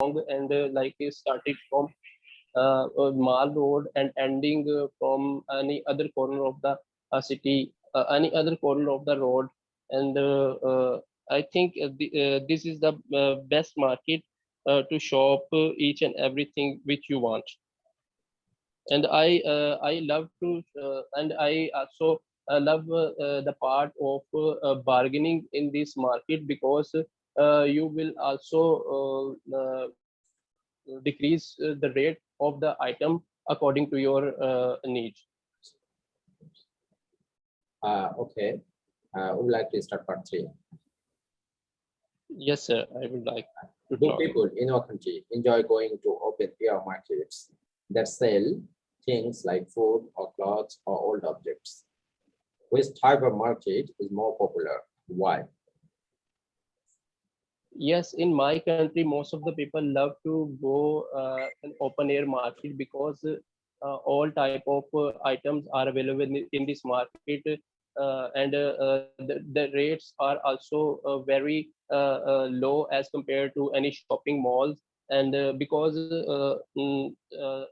and like it started from Mall Road and ending from any other corner of the city, any other corner of the road. And I think this is the best market to shop each and everything which you want. And I love to and I also love the part of bargaining in this market, because you will also decrease the rate of the item according to your needs. Okay. Would like to start part 3. Yes, sir, I would like to Do talk. people in our country enjoy going to open air markets that sell things like food or clothes or old objects? Which type of market is more popular? Why? Yes, in my country, most of the people love to go an open air market, because all type of items are available in this market, and the rates are also very low as compared to any shopping malls. And because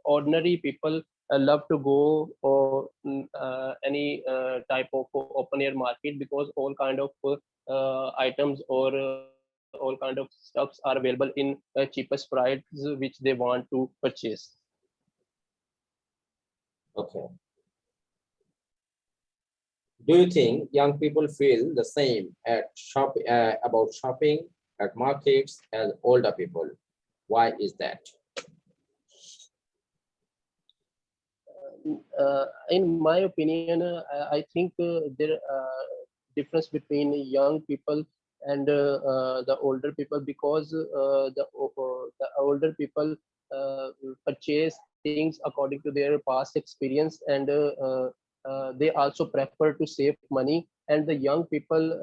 ordinary people love to go or any type of open air market, because all kind of items or all kind of stuffs are available in cheapest price which they want to purchase. Okay. Do you think young people feel the same about shopping at markets as older people? Why is that? In my opinion, I think there difference between young people and the older people, because the older people purchase things according to their past experience, and they also prefer to save money. And the young people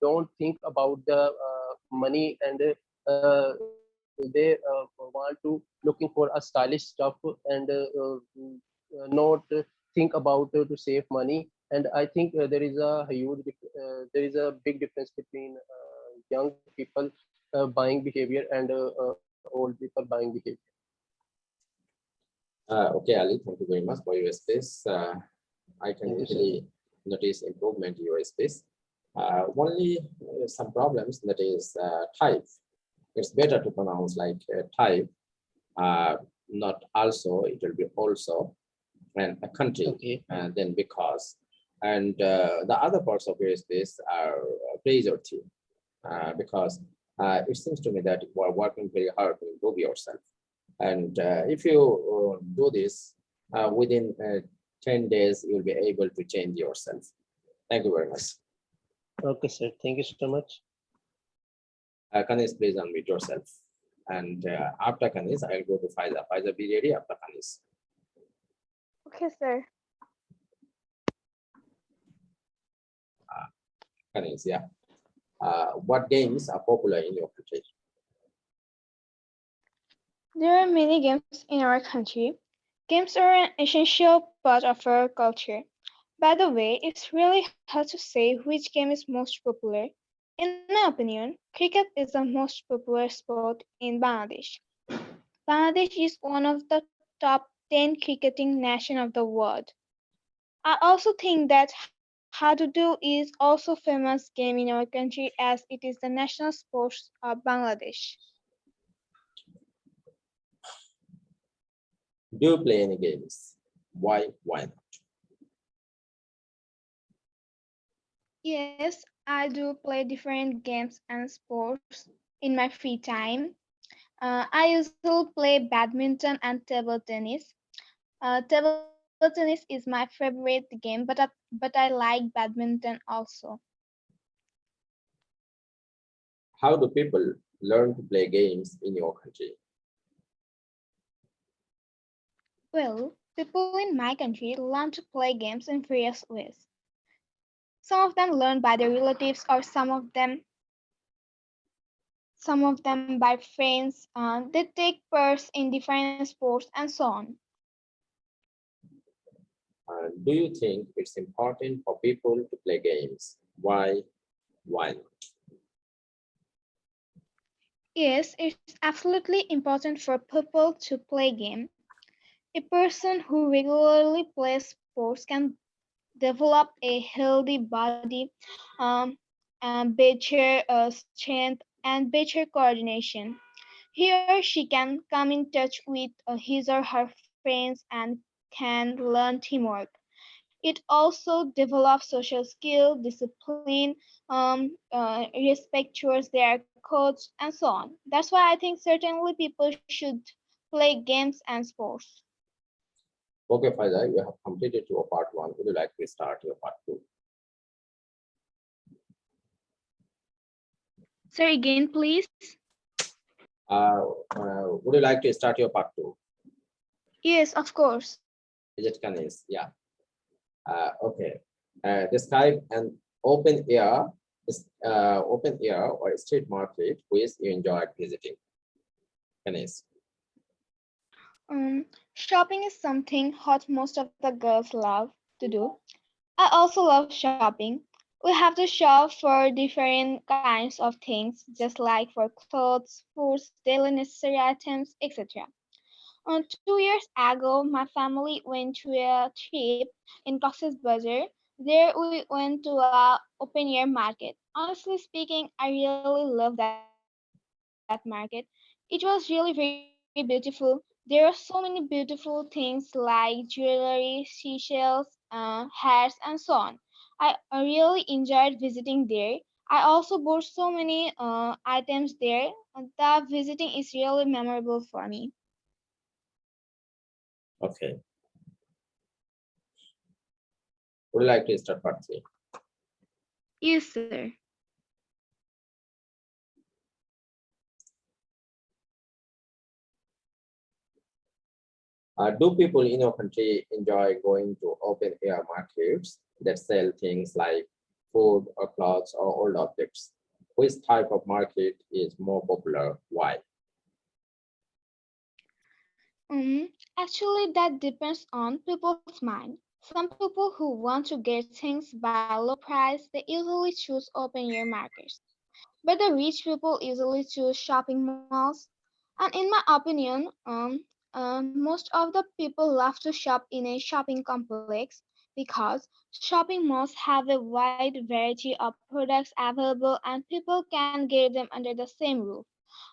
don't think about the money, and they want to looking for a stylish stuff, and not think about to save money. And I think there is a there is a big difference between young people buying behavior and old people buying behavior. Okay, Ali, thank you very much for your space. I can Thank you, sir. easily notice improvement in your space. Only some problems, that is type. It's better to pronounce like type, not also, it will be also, and a country, Okay. and then because. And the other parts of your space are pejorative, because it seems to me that you are working very hard to improve yourself. And if you do this within 10 days, you'll be able to change yourself. Thank you very much. Okay, sir, thank you so much. Kanis, please unmute yourself. And after Kanis, I'll go to Faiza. Faiza, be ready after Kanis. Okay, sir. Kanis, yeah. What games are popular in your country? There are many games in our country. Games are an essential part of our culture. By the way, it's really hard to say which game is most popular. In my opinion, cricket is the most popular sport in Bangladesh. Bangladesh is one of the top 10 cricketing nations of the world. I also think that Hadudu is also a famous game in our country as it is the national sport of Bangladesh. Do you play any games? Why? Why not? Yes, I do play different games and sports in my free time. I usually play badminton and table tennis. Table tennis is my favorite game, but I like badminton also. How do people learn to play games in your country? Well, people in my country learn to play games in various ways. Some of them learn by their relatives, or some of them by friends. They take parts in different sports and so on. Do you think it's important for people to play games? Why? Why not? Yes, it's absolutely important for people to play game. A person who regularly plays sports can develop a healthy body, um, and better strength and better coordination. He or she can come in touch with his or her friends and can learn teamwork. It also develops social skill, discipline, respect towards their coach, and so on. That's why I think certainly people should play games and sports. Okay, Faiza, you have completed your part one. Would you like to start your part two? Sir, again, please. Would you like to start your part two? Yes, of course. Is it Kanis? Yeah. Okay. Describe an open air, open air or street market which you enjoyed visiting. Kanis. Shopping is something hot most of the girls love to do. I also love shopping. We have to shop for different kinds of things, just like for clothes, foods, daily necessary items, etc. 2 years ago, my family went to a trip in Cox's Bazar. There we went to a open air market. Honestly speaking, I really love that market. It was really very beautiful. There are so many beautiful things like jewelry, seashells, hats, and so on. I really enjoyed visiting there. I also bought so many items there. The visiting is really memorable for me. Okay. Would you like to start part three? Yes, sir. Do people in your country enjoy going to open air markets that sell things like food or clothes or old objects? Which type of market is more popular? Why? Actually, that depends on people's mind. Some people who want to get things by low price, they usually choose open air markets. But the rich people usually choose shopping malls. And in my opinion, most of the people love to shop in a shopping complex because shopping malls have a wide variety of products available and people can get them under the same roof.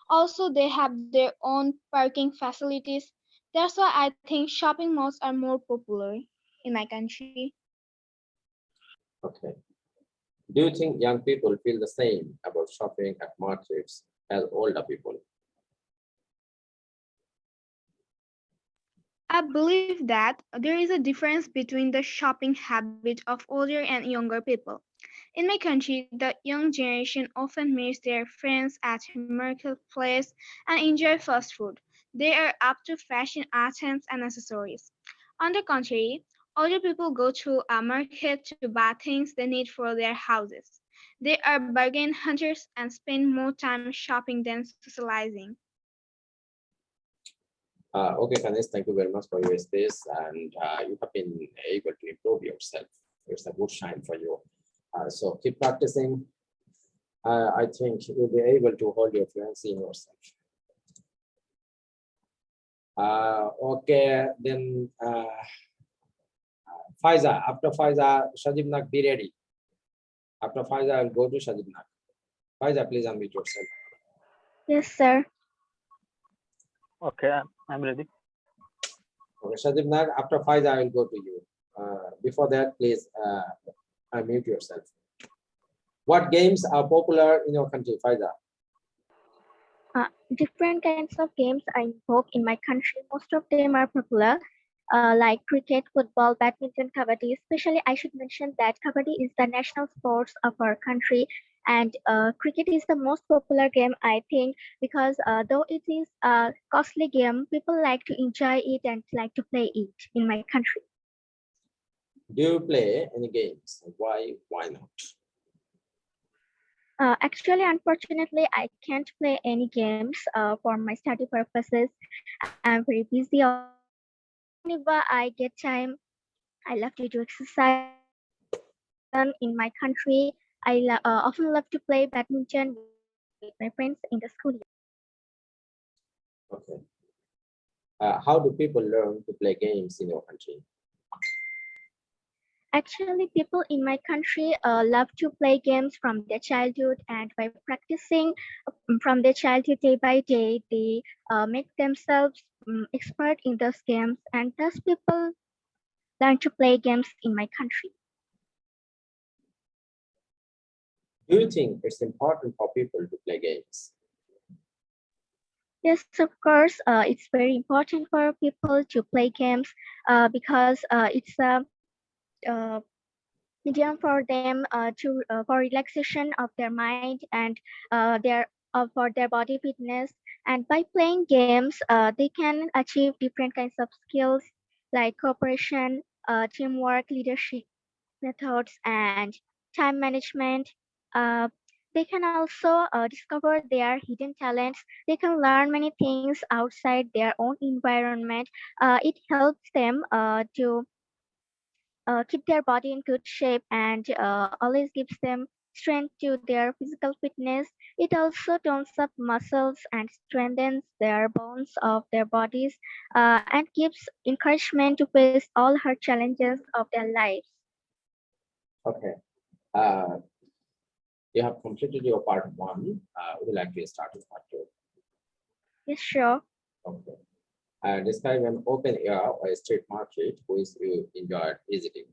Also, they have their own parking facilities. That's why I think shopping malls are more popular in my country. Okay. Do you think young people feel the same about shopping at markets as older people? I believe that there is a difference between the shopping habit of older and younger people. In my country, the young generation often meets their friends at a marketplace and enjoy fast food. They are up to fashion items and accessories. On the contrary, older people go to a market to buy things they need for their houses. They are bargain hunters and spend more time shopping than socializing. Okay, Kanis, thank you very much for your space, and you have been able to improve yourself. It's a good sign for you. So keep practicing. I think you'll be able to hold your fluency in yourself. Okay, then Faiza. After Faiza, Shajibnak, be ready. After Faiza, I'll go to Shajibnak. Faiza, please unmute yourself. Yes, sir. Okay, I'm ready. Okay, Shajibnak, after Faiza, I will go to you. Before that, please unmute yourself. What games are popular in your country, Faiza? Different kinds of games are in vogue in my country. Most of them are popular, like cricket, football, badminton, kabaddi. Especially, I should mention that kabaddi is the national sports of our country, and cricket is the most popular game, I think, because though it is a costly game, people like to enjoy it and like to play it in my country. Do you play any games? Why? Why not? Actually, unfortunately, I can't play any games for my study purposes. I'm very busy all the time. But whenever I get time, I love to do exercise, badminton in my country. I often love to play badminton with my friends in the school. Okay. How do people learn to play games in your country? Actually, people in my country love to play games from their childhood, and by practicing from their childhood day by day, they make themselves expert in those games, and thus people learn to play games in my country. Do you think it's important for people to play games? Yes, of course, it's very important for people to play games because it's a medium for them to for relaxation of their mind and their for their body fitness. And by playing games, they can achieve different kinds of skills like cooperation, teamwork, leadership methods, and time management. Uh, they can also discover their hidden talents. They can learn many things outside their own environment. It helps them to keep their body in good shape and always gives them strength to their physical fitness. It also tones up muscles and strengthens their bones of their bodies and gives encouragement to face all her challenges of their lives. Okay. Uh, you have completed your part one. Would you like to start with part two? Yes, sure. Okay. Describe an open air or a street market which you enjoyed visiting.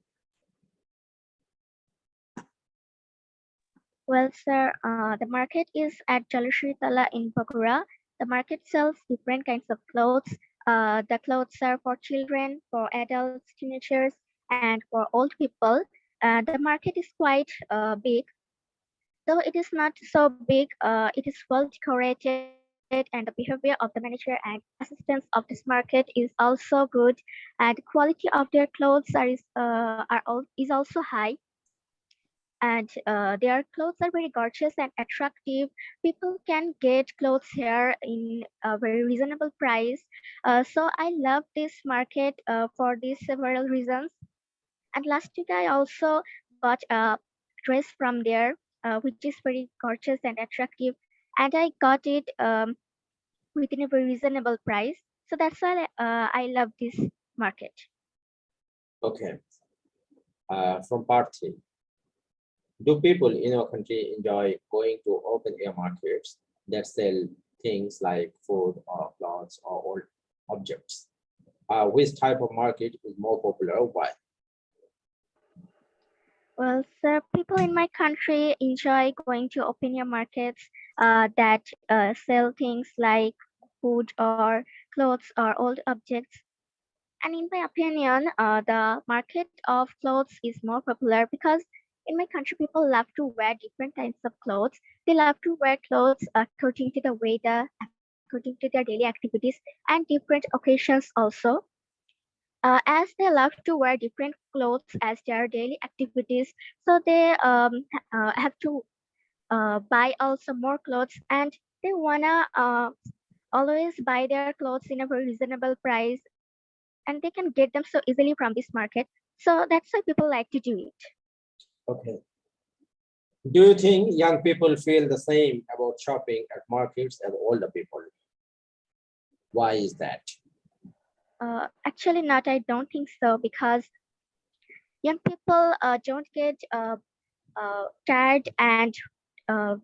Well, sir, the market is at Jalashri Tala in Bogora. The market sells different kinds of clothes. The clothes are for children, for adults, teenagers, and for old people. The market is quite big. Though it is not so big, it is well decorated, and the behavior of the manager and assistants of this market is also good. And the quality of their clothes is also high, and their clothes are very gorgeous and attractive. People can get clothes here in a very reasonable price. So I love this market for these several reasons. And last week I also bought a dress from there, which is very gorgeous and attractive, and I got it within a very reasonable price. So that's why I love this market. Okay. From part three. Do people in our country enjoy going to open air markets that sell things like food or clothes or old objects? Which type of market is more popular? Why? Well, sir, people in my country enjoy going to open air markets that sell things like food or clothes or old objects. And in my opinion, the market of clothes is more popular because in my country, people love to wear different kinds of clothes. They love to wear clothes according to the weather, according to their daily activities, and different occasions also. As they love to wear different clothes as their daily activities, so they have to buy also more clothes, and they wanna always buy their clothes in a very reasonable price, and they can get them so easily from this market. So that's why people like to do it. Okay. Do you think young people feel the same about shopping at markets as older people? Why is that? Actually, not. I don't think so because young people don't get tired and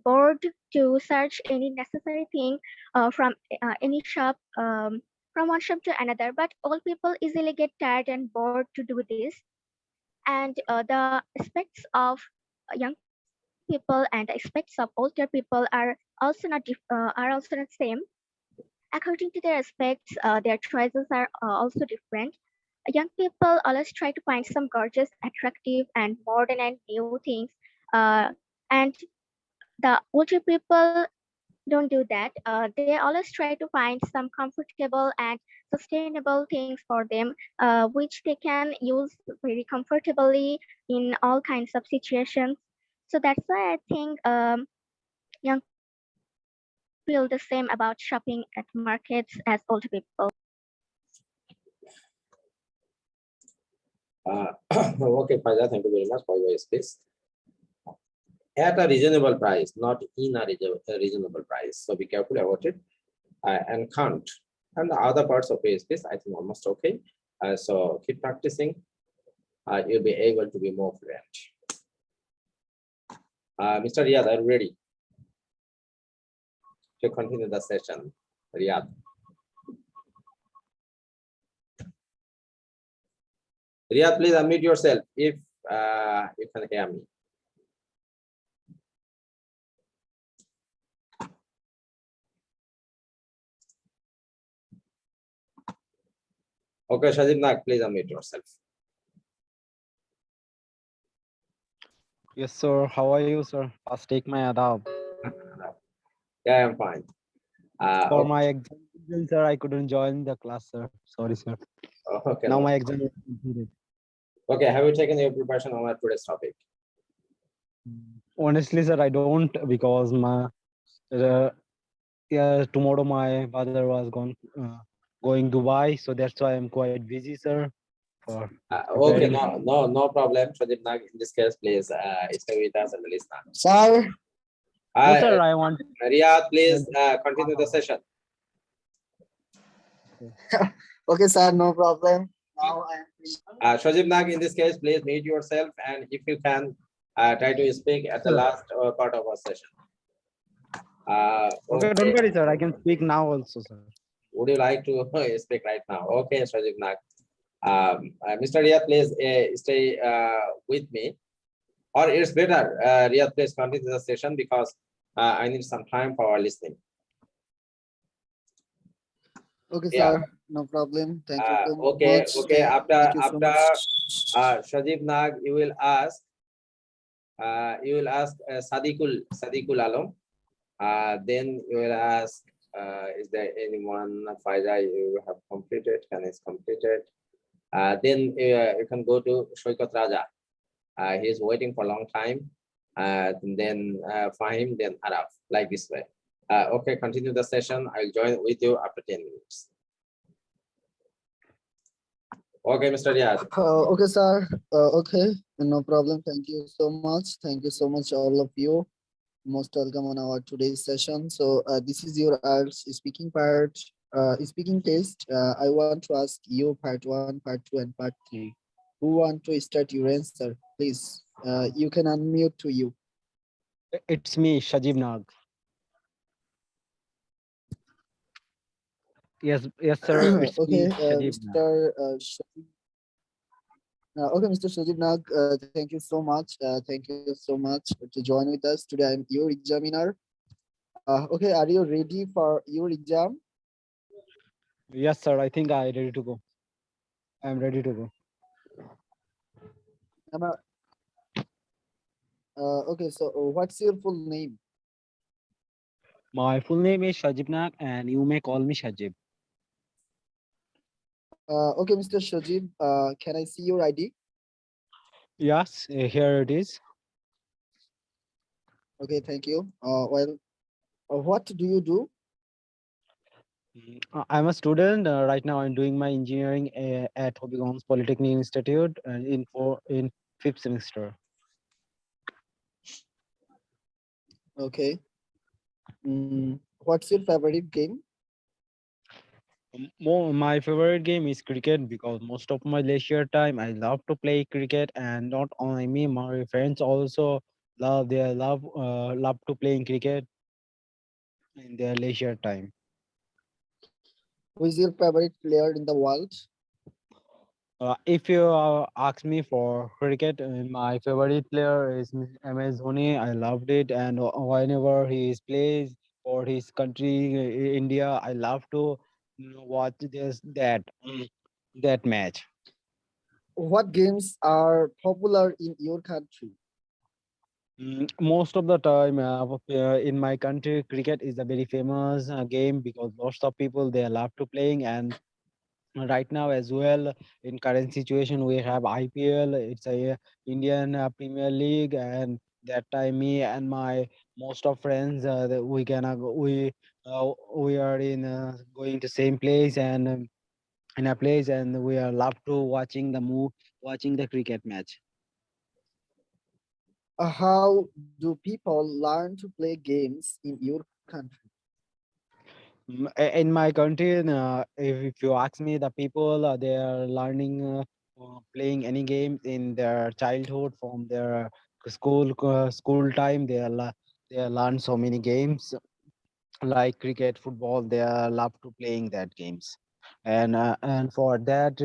bored to search any necessary thing from any shop, from one shop to another. But old people easily get tired and bored to do this, and the aspects of young people and the aspects of older people are also not same. According to their aspects, their choices are also different. Young people always try to find some gorgeous, attractive, and modern and new things. And the older people don't do that. They always try to find some comfortable and sustainable things for them, which they can use very comfortably in all kinds of situations. So that's why I think young people feel the same about shopping at markets as older people. Okay, Faida, thank you very much for your space. At a reasonable price, not in a reasonable price. So be careful about it and count And the other parts of PSPs, I think almost okay. So keep practicing. You'll be able to be more fluent. Mr. Riyad, are you ready to continue the session? Riyad. Riyad, please unmute yourself if you can hear me. Okay, Shajib Nag, please unmute yourself. Yes, sir. How are you, sir? First, take my adab. Yeah, I'm fine. For Okay. my exam, sir, I couldn't join the class, sir. Sorry, sir. Okay, Now no. my exam is completed. Okay, have you taken your preparation on our today's topic? Honestly, sir, I don't because my yeah, tomorrow my father was going Dubai, so that's why I'm quite busy, sir. For Okay, preparing. no problem. Shajib Nag, in this case, please stay with us and listen. Sir, No, sir, I want. Riyad, please continue the session. okay, sir, no problem. Now I am free. Shajib Nag, in this case, please mute yourself, and if you can, try to speak at the last part of our session. Okay, don't worry, sir. I can speak now also, sir. Would you like to speak right now? Okay, Shajib Nag. Mr. Riyad, please stay with me. Or it's better, Riyad, please continue the session because I need some time for our listening. Okay, Yeah. sir, no problem. Thank you so Okay, much. okay. Thank you so much. Shajib Nag, you will ask Sadikul Alam. Then you will ask, is there anyone, Faiza, you have completed? Can is completed? Then you can go to Shoikat Raja. He's waiting for a long time. Then Fahim, then Araf, like this way. Okay, continue the session. I'll join with you after 10 minutes. Okay, Mr. Riyad. Okay, sir. Okay, no problem. Thank you so much. Thank you so much, all of you. Most welcome on our today's session. So this is your arts speaking part, speaking test. I want to ask you part 1, part 2, and part 3. Who want to start your answer? Please, you can unmute to you. It's me, Shajib Nag. Yes, sir. It's Okay, me, Shajib Nag. Mr. Okay, Mr. Shajib Nag, thank you so much. Thank you so much to join with us today. I'm your examiner. Okay, are you ready for your exam? Yes, sir. I think I'm ready to go. I'm ready to go. Okay, so what's your full name? My full name is Shajib Nag, and you may call me Shajib. Okay, Mr. Shajib, can I see your ID? Yes, here it is. Okay, thank you. Well, what do you do? I'm a student right now. I'm doing my engineering at Hobbygon's Polytechnic Institute in 5th semester. Okay. What's your favorite game? My favorite game is cricket because most of my leisure time I love to play cricket, and not only me, my friends also love to playing cricket in their leisure time. Who is your favorite player in the world? If you ask me for cricket, my favorite player is MS Dhoni. I loved it, and whenever he plays for his country, India, I love to watch that match. What games are popular in your country? Most of the time in my country, cricket is a very famous game because lots of people they love to playing, and right now as well in current situation we have IPL. It's a Indian Premier League, and that time me and my most of friends we are in going to same place and in a place, and we are love to watching the cricket match. How do people learn to play games in your country? In my country, if you ask me, the people they are learning playing any game in their childhood from their school time. They learn so many games like cricket, football. They love to playing that games, and for that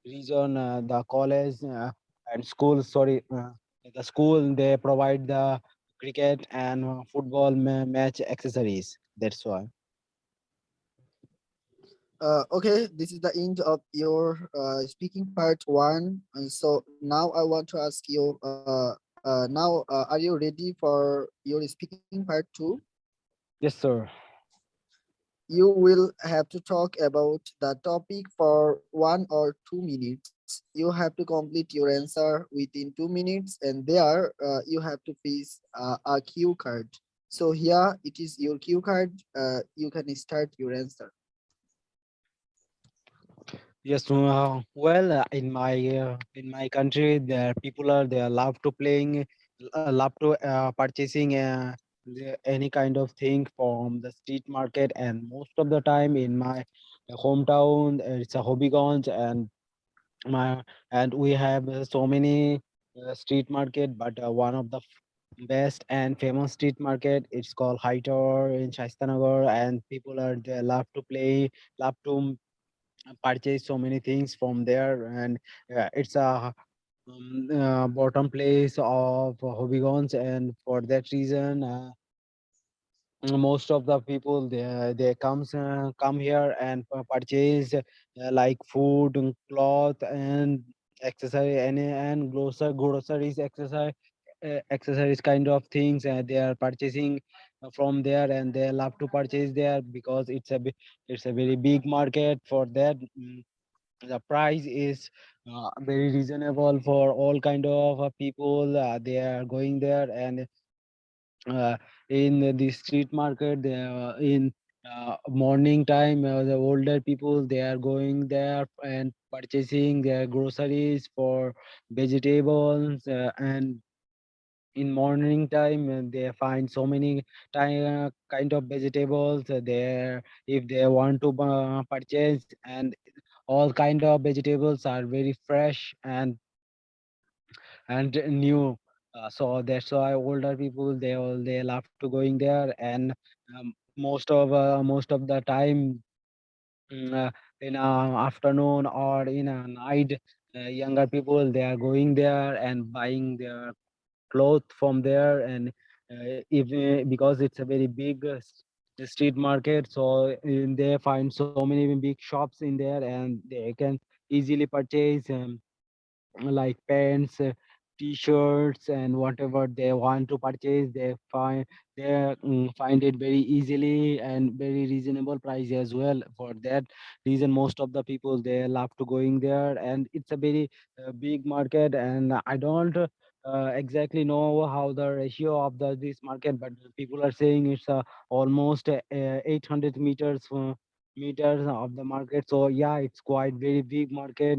reason, the college and school, sorry, the school they provide the cricket and football match accessories. That's why. Okay, this is the end of your speaking part one. And so now I want to ask you, are you ready for your speaking part two? Yes, sir. You will have to talk about the topic for 1 or 2 minutes. You have to complete your answer within 2 minutes, and there you have to face a cue card. So here it is your cue card. You can start your answer. Yes, in my country, the people are they love to playing, love to purchasing any kind of thing from the street market, and most of the time in my hometown, it's a Hobbygonj, my and we have so many street market, but one of the best and famous street market, it's called High Tower in Shaistanagar, and people are they love to play, love to purchase so many things from there, and it's a bottom place of Hobbygon's, and for that reason most of the people they come here and purchase like food and cloth and accessory and groceries accessories kind of things, they are purchasing from there, and they love to purchase there because it's a very big market. For that the price is very reasonable for all kind of people, they are going there, and uh, in the street market in morning time, the older people they are going there and purchasing their groceries for vegetables, and in morning time they find so many kind of vegetables there if they want to purchase, and all kind of vegetables are very fresh and new. So that's why older people they love to going there, and most of the time in afternoon or in a night, younger people they are going there and buying their clothes from there, and if because it's a very big street market, so they find so many big shops in there, and they can easily purchase like pants, t-shirts, and whatever they want to purchase, they find it very easily and very reasonable price as well. For that reason, most of the people they love to going there, and it's a very big market, and I don't exactly know how the ratio of this market, but people are saying it's almost 800 meters of the market. So yeah, it's quite very big market,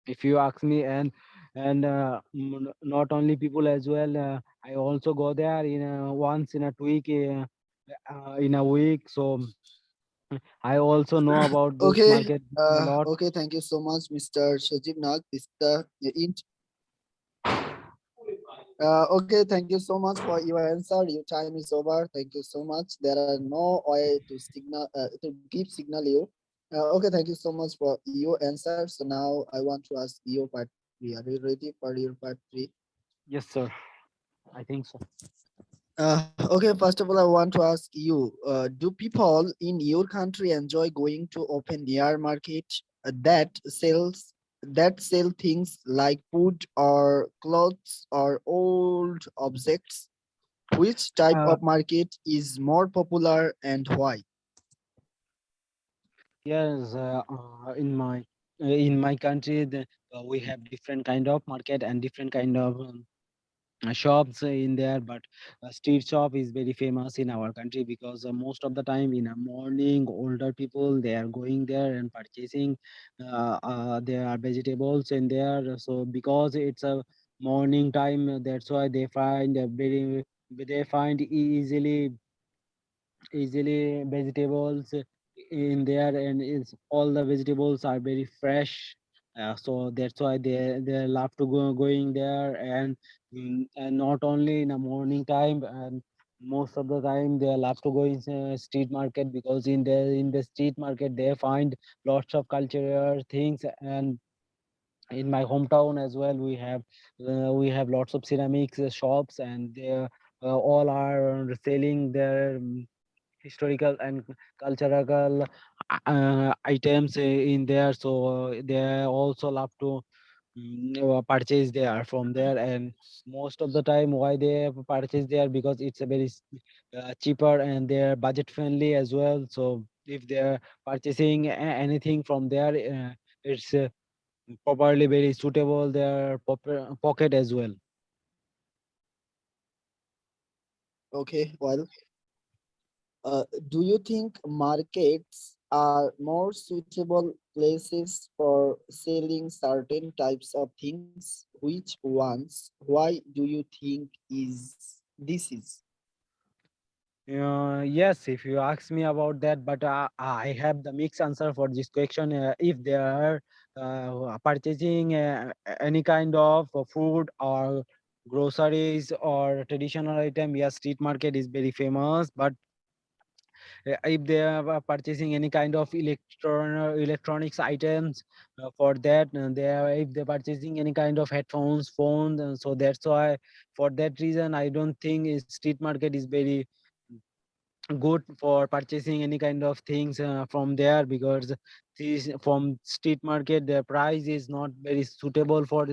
if you ask me, and not only people as well, I also go there in once in a week, in a week, so I also know about this Okay, market a lot. okay, thank you so much, Mr. Shajib Nag. This is the int. Okay, thank you so much for your answer. Your time is over. Thank you so much. There are no way to signal to give signal you. Okay, thank you so much for your answer. So now I want to ask your part three. Are you ready for your part three? Yes, sir, I think so. Okay, first of all, I want to ask you, do people in your country enjoy going to open air market that sell things like food or clothes or old objects? Which type uh, of market is more popular and why? yes, in my country we have different kind of market and different kind of shops in there, but street shop is very famous in our country because most of the time in a morning older people they are going there and purchasing there are vegetables in there, so because it's a morning time, that's why they find easily easily vegetables in there, and it's all the vegetables are very fresh. So that's why they love to going there, and not only in the morning time, and most of the time they love to go in street market, because in the street market they find lots of cultural things. And in my hometown as well, we have lots of ceramics shops, and they all are selling their historical and cultural items in there. So they also love to purchase there from there. And most of the time why they purchase there, because it's a very cheaper, and they're budget friendly as well. So if they're purchasing anything from there, it's properly very suitable their pocket as well. Okay, well, do you think markets are more suitable places for selling certain types of things? Which ones? Why do you think is this is? Yes, if you ask me about that, but I have the mixed answer for this question. If they are purchasing any kind of food or groceries or traditional item, yes, street market is very famous. But if they are purchasing any kind of electronics items, for that, if they're purchasing any kind of headphones, phones, so that's why, for that reason, I don't think street market is very good for purchasing any kind of things from there, because these from street market their price is not very suitable for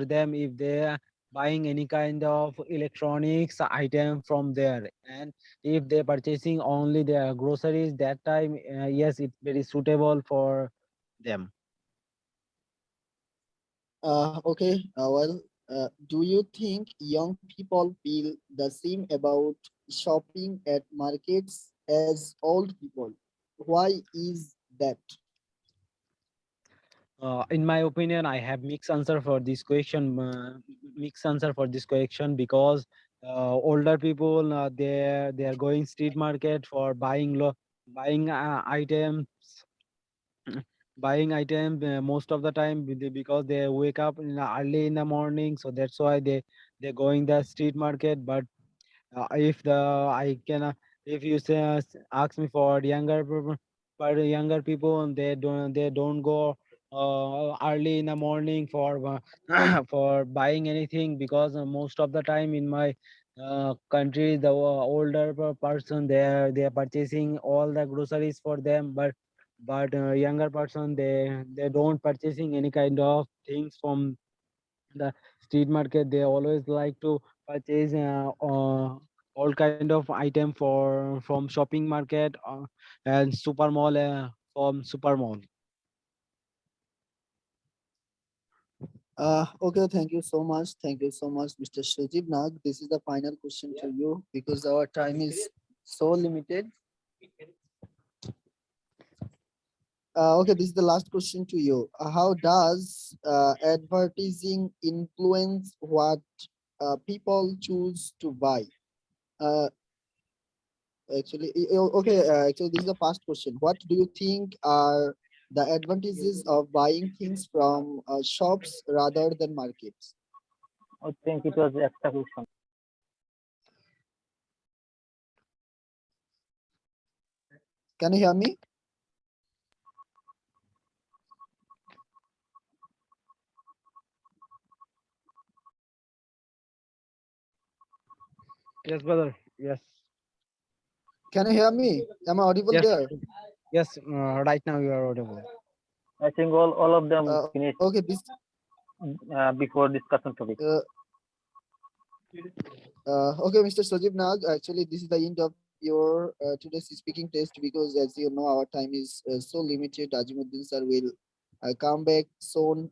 them if they are buying any kind of electronics item from there. And if they're purchasing only their groceries, that time, yes, it's very suitable for them. Okay, well, do you think young people feel the same about shopping at markets as old people? Why is that? In my opinion, I have mixed answer for this question. Mixed answer for this question, because older people, they are going street market for buying items, buying items most of the time, because they wake up early in the morning. So that's why they're going the street market. But if the I can if you say ask me for younger people, and they don't go early in the morning for for buying anything, because most of the time in my country, the older person, they are purchasing all the groceries for them. But younger person, they don't purchasing any kind of things from the street market. They always like to purchase all kind of item from shopping market, and super mall, from super mall. Okay, thank you so much. Thank you so much, Mr. Shajib Nag. This is the final question to you because our time is so limited. Okay, this is the last question to you. How does advertising influence what people choose to buy? Uh, okay, actually, this is the past question. What do you think are the advantages of buying things from shops rather than markets? I think it was the extra question. Can you hear me? Yes, brother. Yes. Can you hear me? Am I audible Yes. there? Yes. Right now you are audible. I think all of them finished Okay, this before discussion topic. okay, Mr. Sajib Nag. Actually, this is the end of your today's speaking test because, as you know, our time is so limited. Ajimuddin sir will come back soon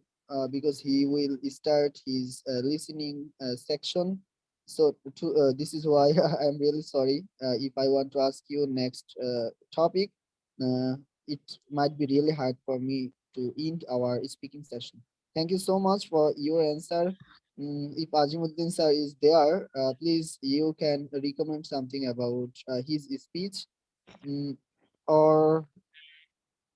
because he will start his listening section. So, this is why I'm really sorry. If I want to ask you next topic, uh, it might be really hard for me to end our speaking session. Thank you so much for your answer. If Azimuddin sir is there, please you can recommend something about his speech. Mm, or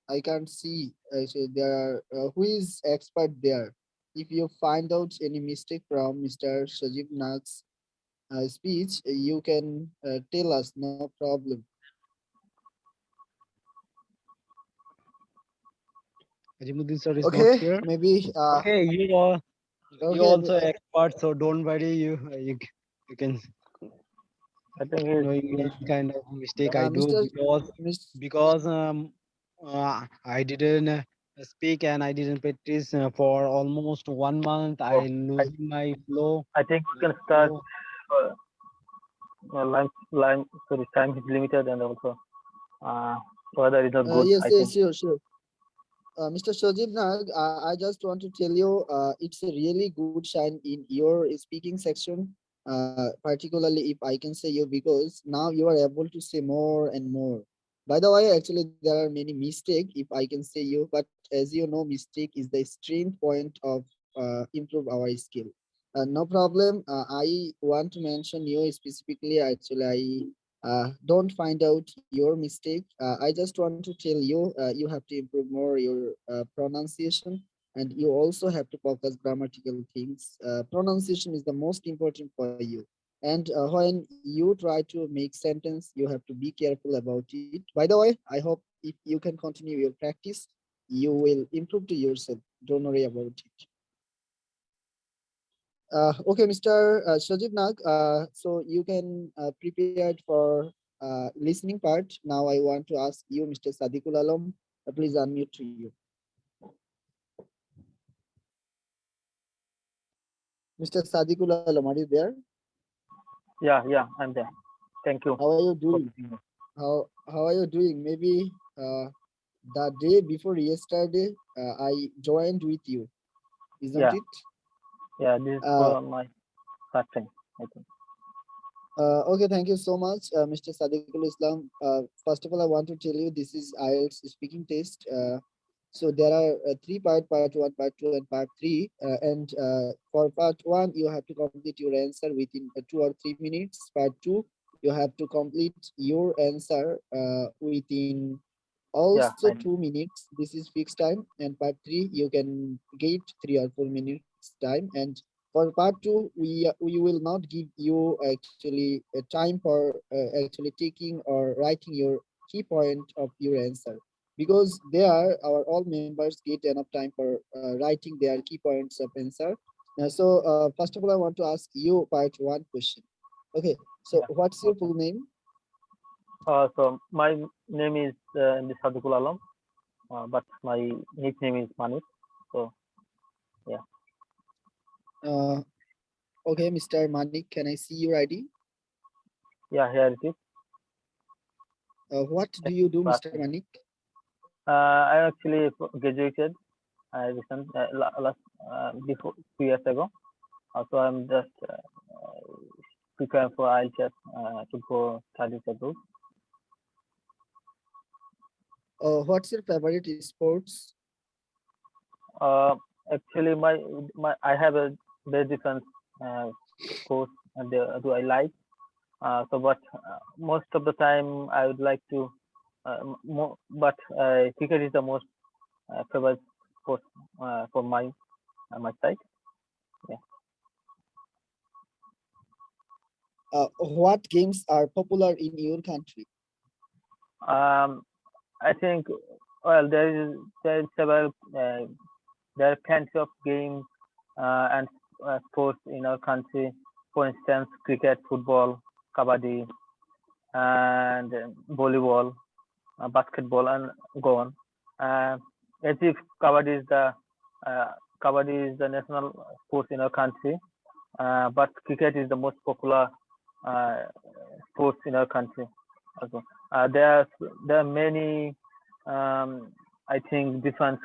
I can't see actually there are who is expert there. If you find out any mistake from Mr. Sajib Nag's speech, you can tell us, no problem. Ajimuddin sir is not Okay, here. maybe Okay, you okay. also expert, so don't worry. You can I think he's knowing in, which kind of mistake I do Mr. Miss, because I didn't speak and I didn't practice for almost 1 month. oh, I losing my flow. I think we can start. flow. Line, sorry, time is limited, and also weather is not good. yes, I yes, think. sure, sure. Mr. Shojib Nag, I just want to tell you, it's a really good shine in your speaking section, particularly if I can say you, because now you are able to say more and more. By the way, actually, there are many mistakes, if I can say you, but as you know, mistake is the strength point of improve our skill. No problem. I want to mention you specifically. Actually, I don't find out your mistake. I just want to tell you, you have to improve more your pronunciation, and you also have to focus grammatical things. Pronunciation is the most important for you. And when you try to make sentence, you have to be careful about it. By the way, I hope if you can continue your practice, you will improve to yourself. Don't worry about it. Okay, Mr. Shajib Nag, so you can prepared for listening part. Now I want to ask you, Mr. Sadiqul Alam, please unmute to you. Mr. Sadiqul Alam, are you there? Yeah, I'm there. Thank you How are you for doing? listening. How are you doing? Maybe the day before yesterday, I joined with you, isn't Yeah, it? yeah. This is Uh, for my first time. I think. Okay, thank you so much, Mr. Sadiqul Islam. First of all, I want to tell you this is IELTS speaking test. So there are three part one, part two, and part three. And for part one, you have to complete your answer within 2 or 3 minutes. Part two, you have to complete your answer within Yeah, also I 2 minutes. This is fixed time. And part three, you can get 3 or 4 minutes time. And for part two, we will not give you actually a time for actually taking or writing your key point of your answer, because there our all members get enough time for writing their key points of answer. First of all, I want to ask you part one question. Okay, so yeah. what's your Okay. full name? So my name is Sadukul Alam, but my nickname is Manik. So yeah, uh, okay, Mr. Manik, can I see your ID? yeah. Here it is. What do Thank you you do, for Mr. asking. Manik? I actually graduated. I recent last before 2 years ago. So I'm just preparing for IELTS to go study abroad. What's your favorite sports? Uh, Actually, my I have a very different uh, course and do I like. So, but most of the time I would like to, but cricket is the most favorite sport for my side. Yeah. What games are popular in your country? I think well there is several there are plenty of games and sports in our country. For instance, cricket, football, kabaddi, and volleyball, basketball, and go on. Uh, as if uh, kabaddi is the national sport in our country, but cricket is the most popular uh, sports in our country. Also, there are many, I think, different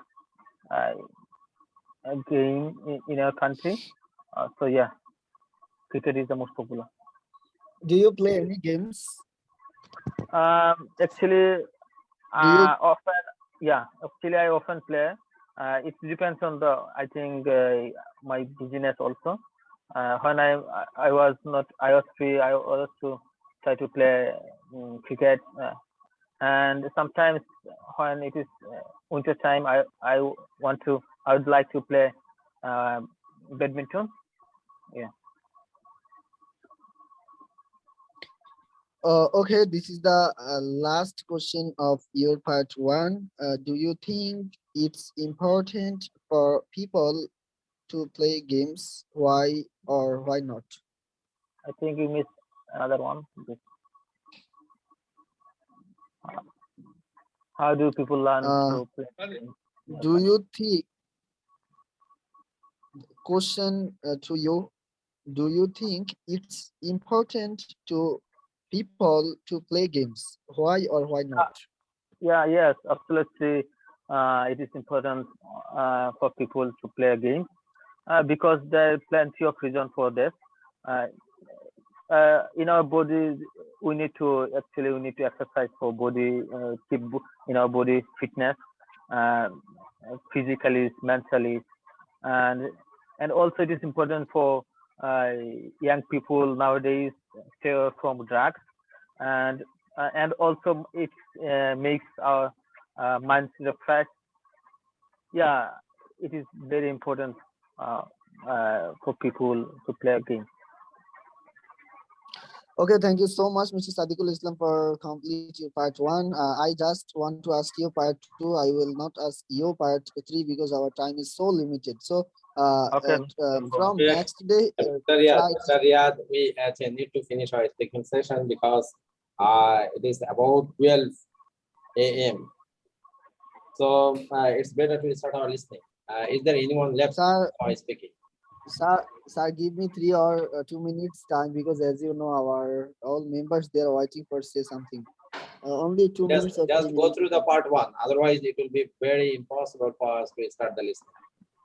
uh, game in our country. So yeah, cricket is the most popular. Do you play any games? Actually, Do you often, yeah, actually I often play. It depends on the, I think, my business also. When I was free, I was to try to play cricket, and sometimes when it is winter time, I would like to play uh, badminton. Yeah. Okay, this is the last question of your part one. Do you think it's important for people to play games? Why or why not? I think you missed another one. How do people learn Uh, to play games in your do country? you think question to you? Do you think it's important to people to play games? Why or why not? Yeah, yes, absolutely. It is important for people to play games because there are plenty of reason for this. Uh, in our body, we need to exercise for body, in our body fitness, uh, physically, mentally, and also it is important for uh, young people nowadays stay away from drugs, and also it makes our minds refresh. Yeah, it is very important uh, for people to play a game. Okay, thank you so much, Mr. Sadiqul Islam, for complete your part one. I just want to ask you part two. I will not ask you part three because our time is so limited. So, Okay, no problem. from next day, try. Mr. Riyad, we need to finish our speaking session because it is about 12 a.m. So it's better to start our listening. Is there anyone left Sir, for speaking? sir, give me 3 or 2 minutes time because as you know, our all members they are waiting for say something. Only two Just minutes or three just go minutes. through the part one. Otherwise, it will be very impossible for us to start the listening.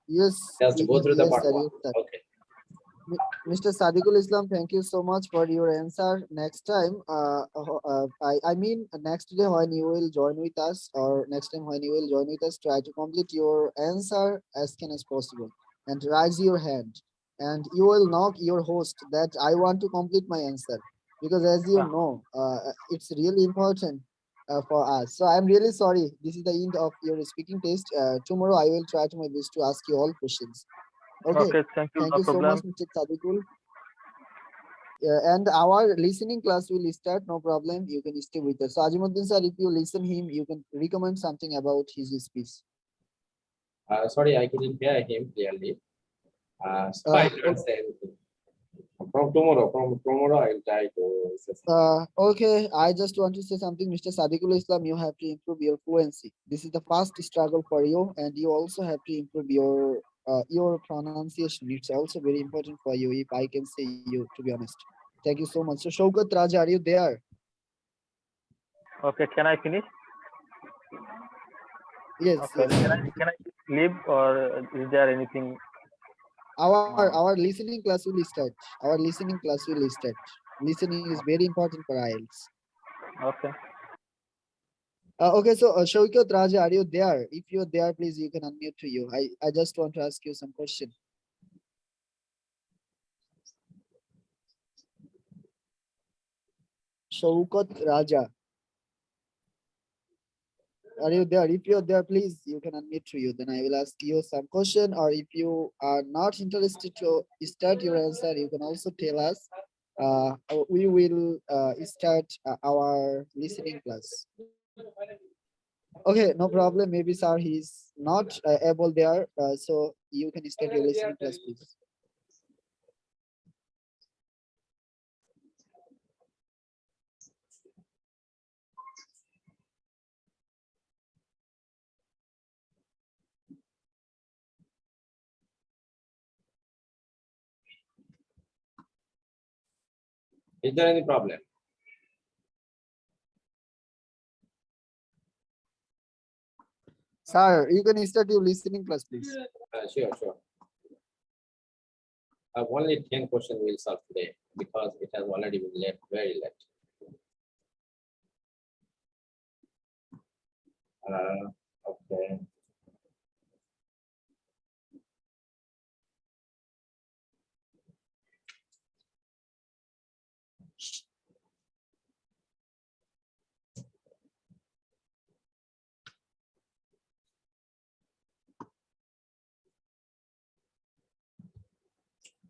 Yes, Just go through the yes, part sir. one. Yes, sir. Okay. Mr. Sadiqul Islam, thank you so much for your answer. Next time, I mean next day when you will join with us, or next time when you will join with us, try to complete your answer as soon as possible and raise your hand. And you will knock your host that I want to complete my answer because as you Yeah. know, it's really important for us. So I'm really sorry. This is the end of your speaking test. Tomorrow I will try to my best to ask you all questions. Okay. Okay, thank you. Thank No you so much, problem. Mr. Sadiqul. And our listening class will start, no problem. You can stay with us. So Ajimuddin sir, if you listen him, you can recommend something about his speech. Sorry, I couldn't hear him clearly. So I can't say anything. From tomorrow, I'll try to say something. Okay, I just want to say something, Mr. Sadiqul Islam. You have to improve your fluency. This is the first struggle for you, and you also have to improve your pronunciation. It's also very important for you, if I can say you, to be honest. Thank you so much. So Shaukat Raja, are you there? Okay, can I finish? Yes, Okay, yes. can I leave or is there anything? Our listening class will start. Our listening class will start. Listening is very important for IELTS. Okay. Okay, so Shaukat Raja, are you there? If you're there, please you can unmute to you. I just want to ask you some question. Shaukat Raja, are you there? If you're there, please you can unmute to you. Then I will ask you some question. Or if you are not interested to start your answer, you can also tell us. We will start our listening class. Okay, no problem. Maybe sir, he's not able there. So you can start your listening class, please. Is there any problem? Sir, you can start your listening class, please. Sure. Only 10 questions we'll solve today because it has already been late, very late. Okay.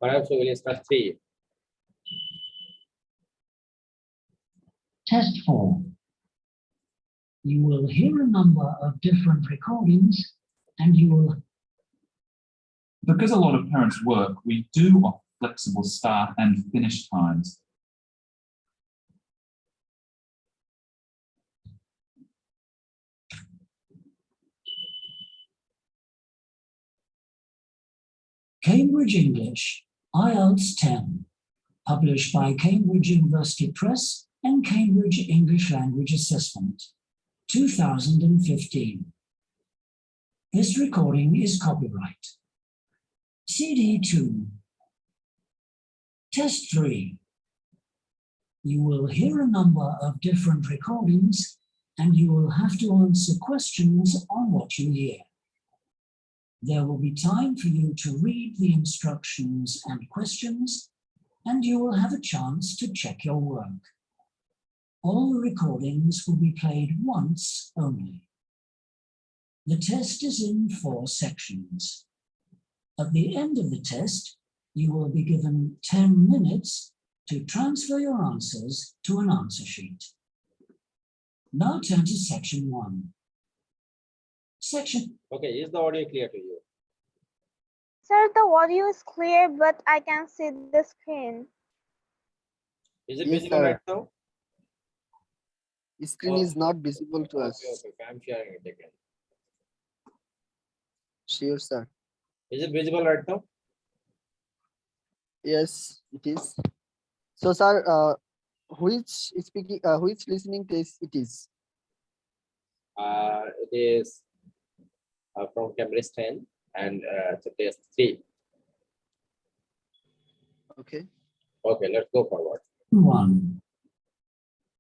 Perhaps we will start 3. Test 4. You will hear a number of different recordings and you will. Because a lot of parents work, we do offer flexible start and finish times. Cambridge English, IELTS 10, published by Cambridge University Press and Cambridge English Language Assessment, 2015. This recording is copyright. CD 2. Test 3. You will hear a number of different recordings and you will have to answer questions on what you hear. There will be time for you to read the instructions and questions, and you will have a chance to check your work. All the recordings will be played once only. The test is in 4 sections. At the end of the test, you will be given 10 minutes to transfer your answers to an answer sheet. Now turn to section 1. Okay, is the audio clear to you? Sir, the audio is clear, but I can see the screen. Is it Yes, visible sir. right now? The screen is not visible to us. Okay, I'm sharing it again. Sure, sir. Is it visible right now? Yes, it is. So, sir, which listening test it is? It is from Cambridge 10 and it's a test 3. Okay. Okay, let's go forward. 1.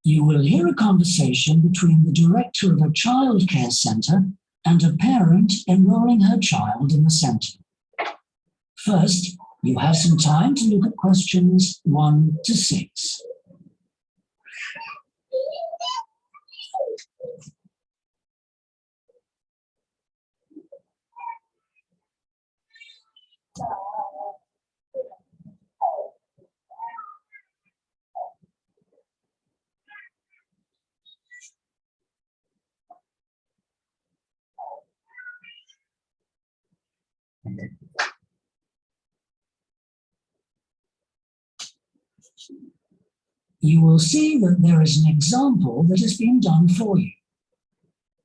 You will hear a conversation between the director of a childcare centre and a parent enrolling her child in the centre. First, you have some time to look at questions 1 to 6. You will see that there is an example that has been done for you.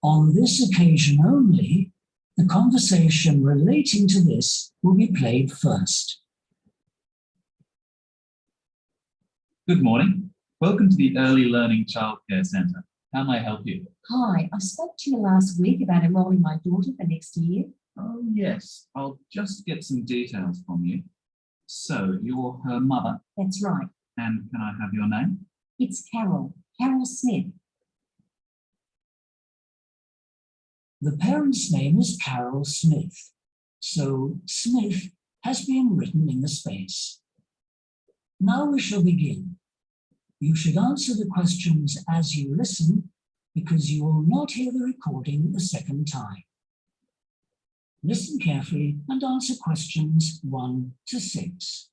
On this occasion only, the conversation relating to this will be played first. Good morning. Welcome to the Early Learning Childcare Centre. How may I help you? Hi, I spoke to you last week about enrolling my daughter for next year. Oh, yes. I'll just get some details from you. So, you're her mother, That's right. and can I have your name? It's Carol Smith. The parent's name is Carol Smith, so Smith has been written in the space. Now we shall begin. You should answer the questions as you listen because you will not hear the recording a second time. Listen carefully and answer questions 1 to 6.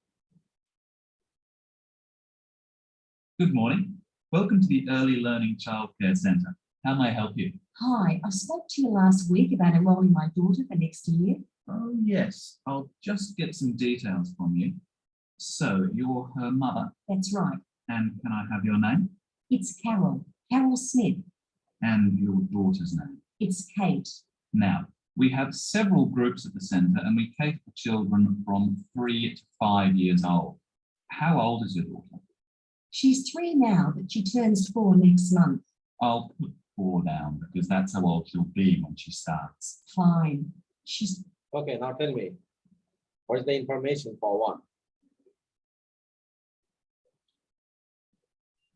Good morning. Welcome to the Early Learning Childcare Centre. How may I help you? Hi, I spoke to you last week about enrolling my daughter for next year. Oh, yes. I'll just get some details from you. So, you're her mother, That's right. and can I have your name? It's Carol Smith. And your daughter's name? It's Kate. Now, we have several groups at the centre and we cater for children from 3 to 5 years old. How old is your daughter? She's 3 now, but she turns 4 next month. I'll put 4 down because that's how old she'll be when she starts. Fine. She's Okay, now tell me, what is the information for 1?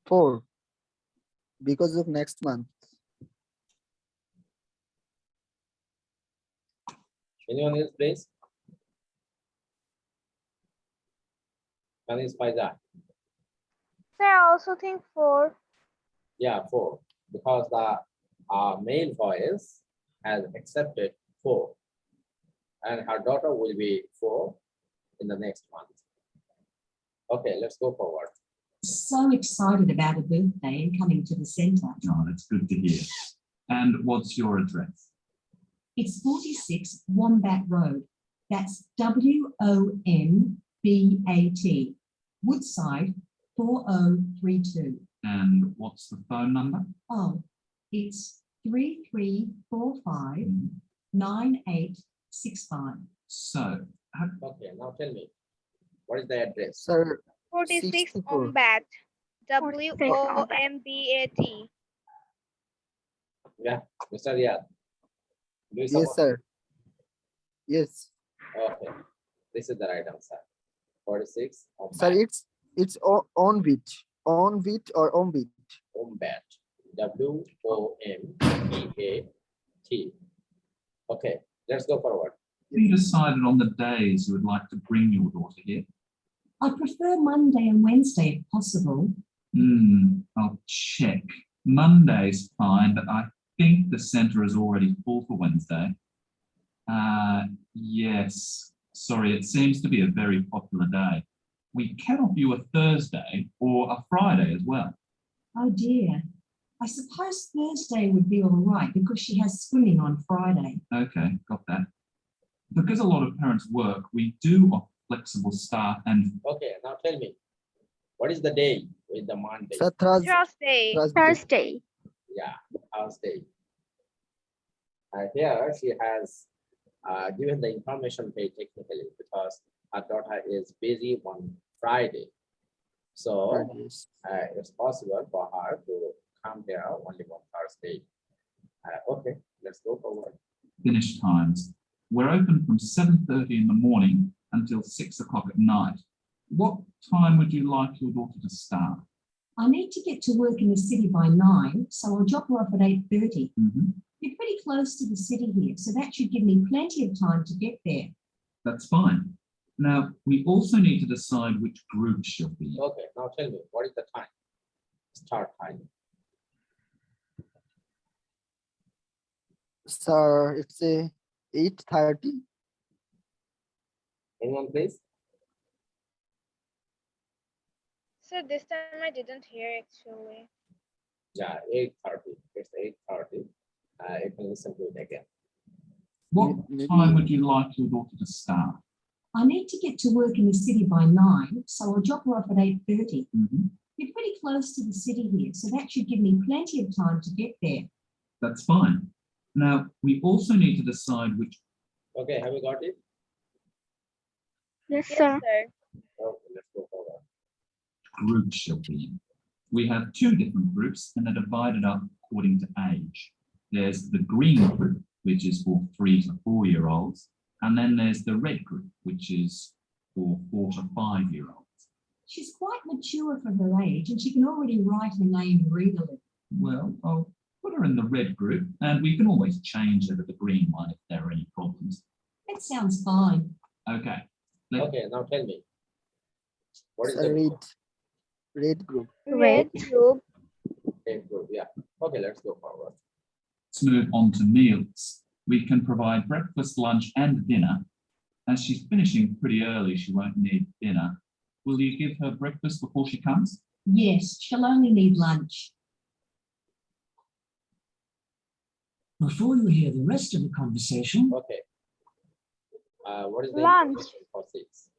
4. Because of next month. Anyone else, please? Manish Faizan. Sir, I also think 4. Yeah, 4. Because the male voice has accepted 4. And her daughter will be 4 in the next month. Okay, let's go forward. So excited about a birthday and coming to the centre. Oh, that's good to hear. And what's your address? It's 46 Wombat Road. That's WOMBAT. Woodside 4032. And what's the phone number? Oh, it's 3345 9865. So, Okay, now tell me, what is the address? Sir, 46 64. Wombat. 46 Wombat. WOMBAT. Yeah, Mr. Riyad. Do you Yes, support? sir. Yes, Okay, this is the right answer. 46 sir. Wombat. It's on bit or on bit. Wombat. WOMBAT. Okay, let's go forward. have you decided on the days you would like to bring your daughter here? I prefer Monday and Wednesday if possible. I'll check. Monday's fine, but I think the centre is already full for Wednesday. Yes, sorry, it seems to be a very popular day. We can offer you a Thursday or a Friday as well. Oh dear. I suppose Thursday would be all right because she has swimming on Friday. Okay, got that. Because a lot of parents work, we do offer flexible start and Okay, now tell me, what is the day with the Monday? Sir, Thursday. Thursday. Yeah, Thursday. Here she has given the information very technically because her daughter is busy on Friday. So Yes. it's possible for her to come here only on Thursday. Okay, let's go forward. finish times. We're open from 7:30 in the morning until 6 o'clock at night. What time would you like your daughter to start? I need to get to work in the city by 9, so I'll drop her off at 8:30. You're pretty close to the city here, so that should give me plenty of time to get there. That's fine. Now, we also need to decide which group she'll be in. Okay, now tell me, what is the time? Start time. Sir, it's a 8:30. Anyone, please? So this time I didn't hear actually. Yeah, 8:30. It's 8:30. You can listen to it again. What Maybe- time would you like your daughter to start? I need to get to work in the city by 9, so I'll drop her off at 8:30. You're pretty close to the city here, so that should give me plenty of time to get there. That's fine. Now, we also need to decide which Okay, have you got it? Yes, Yes, sir. sir. Okay, let's go forward. group she'll be in. We have two different groups and they're divided up according to age. There's the green group, which is for 3 to 4 year olds. And then there's the red group, which is for 4 to 5 year olds. She's quite mature for her age and she can already write her name and read a little. Well, I'll put her in the red group and we can always change her to the green one if there are any problems. That sounds fine. Okay. Okay, now tell me. What is Sir, the red group. Red group. red group? Yeah. Okay, let's go forward. Let's move on to meals. We can provide breakfast, lunch, and dinner. As she's finishing pretty early, she won't need dinner. Will you give her breakfast before she comes? Yes, she'll only need lunch. Before you hear the rest of the conversation, Okay. What is the Lunch. information for 6?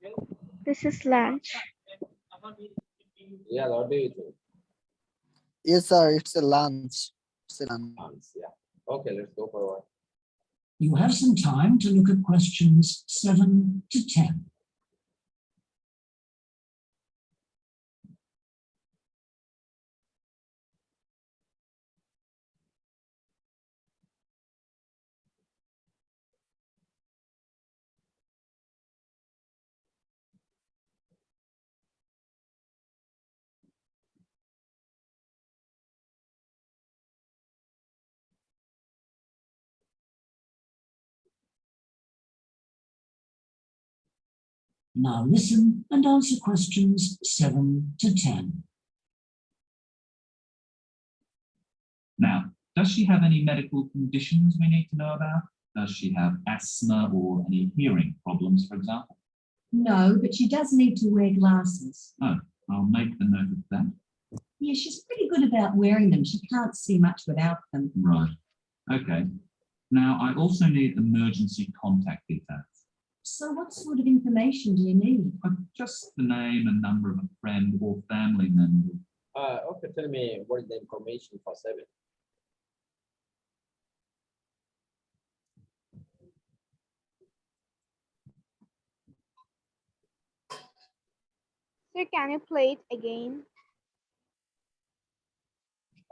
This is lunch. Yeah, what do you think? Yes, sir. It's a lunch. It's a lunch. Yeah. Okay, let's go forward. you have some time to look at questions 7 to 10. Now listen and answer questions 7 to 10. Now, does she have any medical conditions we need to know about? Does she have asthma or any hearing problems, for example? No, but she does need to wear glasses. Oh, I'll make a note of that. Yeah, she's pretty good about wearing them. She can't see much without them. Right. Okay. Now, I also need emergency contact details. So what sort of information do you need? Just the name and number of a friend or family member. Okay, tell me what is the information for 7? Sir, can you play it again?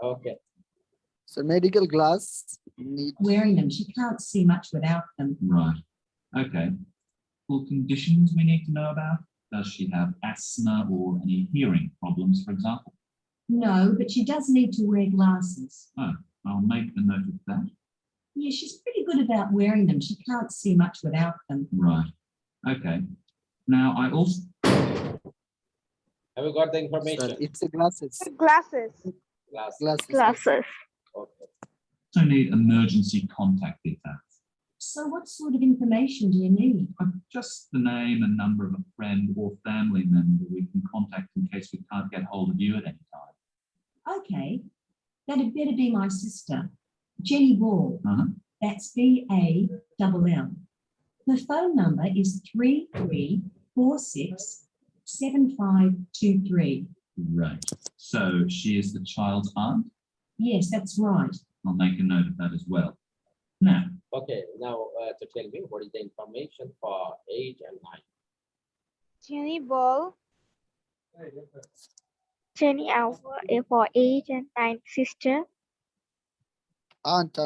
Okay. So medical glass need. Wearing them. She can't see much without them. Right. Okay. Full conditions we need to know about. Does she have asthma or any hearing problems, for example? No, but she does need to wear glasses. Oh, I'll make a note of that. Yeah, she's pretty good about wearing them. She can't see much without them. Right. Okay. Now, I also... Have you got the Sir, information? it's a glasses. Glasses. Glasses. Glasses. Okay. also need emergency contact details. So what sort of information do you need? Just the name and number of a friend or family member we can contact in case we can't get hold of you at any time. Okay, that'd better be my sister, Jenny Wall. That's B-A-L-L. Her phone number is 33467523. Right. So she is the child's aunt? Yes, that's right. I'll make a note of that as well. Now, Okay, now to tell me what is the information for 8 and 9. Jenny Ball. Jenny Alva for 8 and 9 sister. Aunt,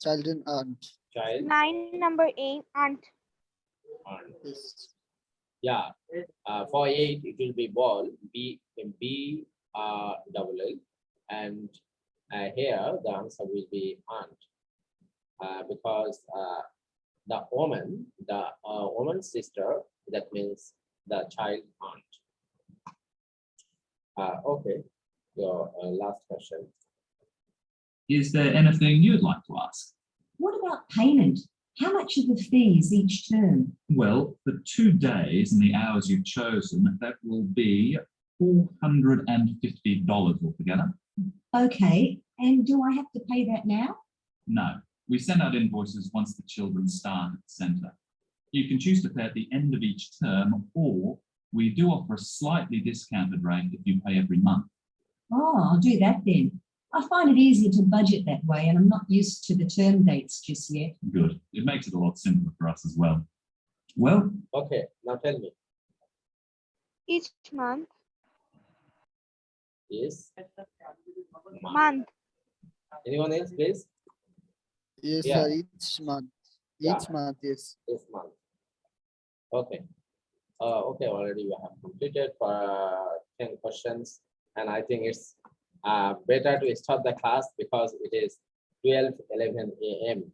child and aunt. Child 9 number 8 aunt. aunt. Yes. Yeah. For 8 it will be ball, double L, and here the answer will be aunt. Because the woman's sister, that means the child aunt. Okay, your last question. is there anything you'd like to ask? What about payment? How much are the fees each term? Well, the 2 days and the hours you've chosen, that will be $450 altogether. Okay, and do I have to pay that now? No, we send out invoices once the children start at the centre. You can choose to pay at the end of each term, or we do offer a slightly discounted rate if you pay every month. Oh, I'll do that then. I find it easier to budget that way, and I'm not used to the term dates just yet. Good. It makes it a lot simpler for us as well. Well, Okay, now tell me. Each month. Yes. Month. Anyone else, please? Yes, Yeah. sir. Each month. Yeah. Each month, yes. This month. Okay. Okay, already we have completed for 10 questions, and I think it's better to start the class because it is 12:11 a.m.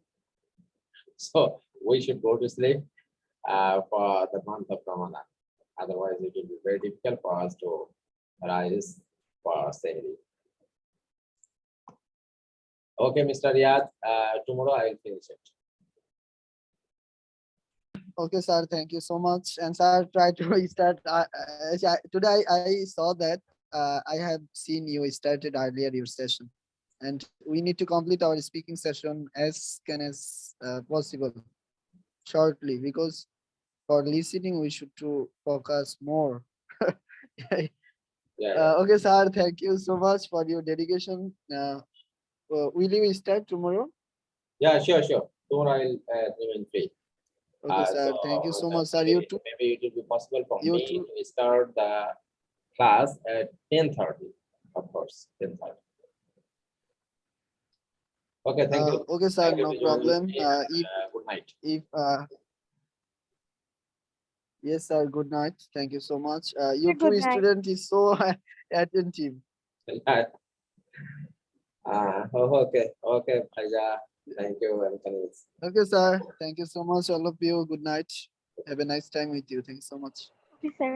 So we should go to sleep for the month of Ramadan. Otherwise, it will be very difficult for us to rise for Sahri. Okay, Mr. Riyad, tomorrow I will finish it. Okay, sir. Thank you so much. And sir, try to restart. Today I saw that I have seen you started earlier your session, and we need to complete our speaking session as soon as possible, shortly, because for listening we should to focus more. Yeah. Okay, sir. Thank you so much for your dedication. Will you start tomorrow? Yeah, sure. Tomorrow I will remain free. Okay, sir. Thank you so much, sir. You too. Maybe it will be possible for You me too. to start the class at 10:30, of course, 10:30. Okay, thank you. Okay, sir. Thank you No to joining problem. me, good night. Yes, sir. Good night. Thank you so much. You Good two night. student is so attentive. Okay, Faja. Thank you, Anthony. Okay, sir. Thank you so much, all of you. Good night. Have a nice time with you. Thank you so much. Okay, sir.